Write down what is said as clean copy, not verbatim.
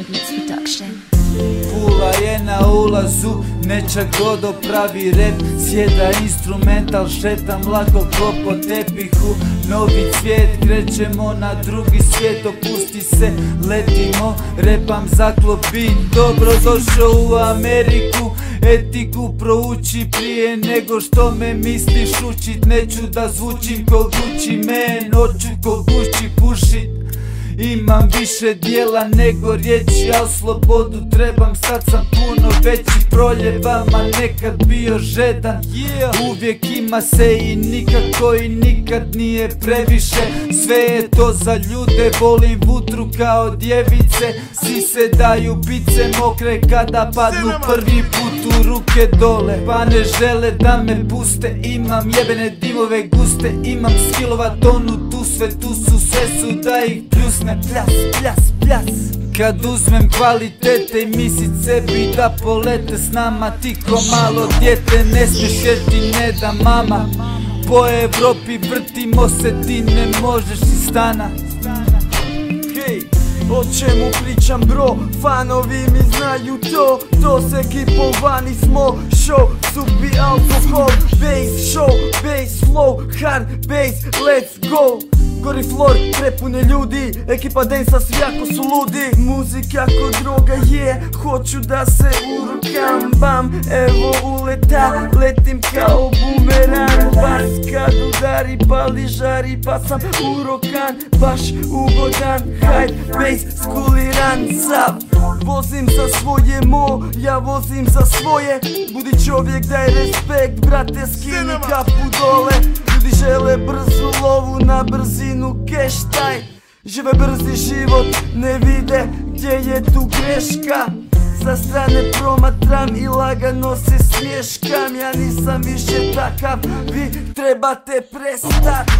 Beats Production. Pula je na ulazu, nečak godo pravi rep. Sjeda instrumental, šetam lako ko po tepihu. Novi cvijet, krećemo na drugi svijet. Opusti se, letimo, repam zaklopi. Dobro došao u Ameriku, etiku prouči prije nego što me misliš učit. Neću da zvučim ko Gucci Man, hoću ko Gucci pušit. Imam više dijela nego riječi, al slobodu trebam, sad sam puno veći. Proljevama nekad bio žedan, uvijek ima se i nikako i nikad nije previše. Sve je to za ljude, volim vutru kao djevice. Svi se daju pice mokre kada padnu prvi put u ruke dole. Pa ne žele da me puste, imam jebene dimove guste. Imam skillova tonu, tu sve su da ih pljusne. Pljas, pljas, pljas. Kad uzmem kvalitete i mislit sebi da polete s nama. Ti ko malo dijete, ne smiješ jer ti ne da mama. Po Evropi vrtimo se, ti ne možeš iz stana. Hej, o čemu pričam bro, fanovi mi znaju to. To s ekipom vani smo, show, subi alkohol. Bass, show, bass, flow, hard bass, let's go. Gori floor, prepune ljudi, ekipa dansa, svi jako su ludi. Muzika ko droga je, hoću da se urokam. Bam, evo uleta, letim kao bumerang. Bas kad udari, pali žari, pa sam urokan. Baš ugodan, hype, bass, skuliran sav. Vozim za svoje ja vozim za svoje. Budi čovjek, daj respekt, brate, skini kapu dole. Ljudi žele brzu lovu, na brzinu cash taj. Žive brzi život, ne vide gdje je tu greška. Sa strane promatram i lagano se smješkam. Ja nisam više takav, vi trebate prestat.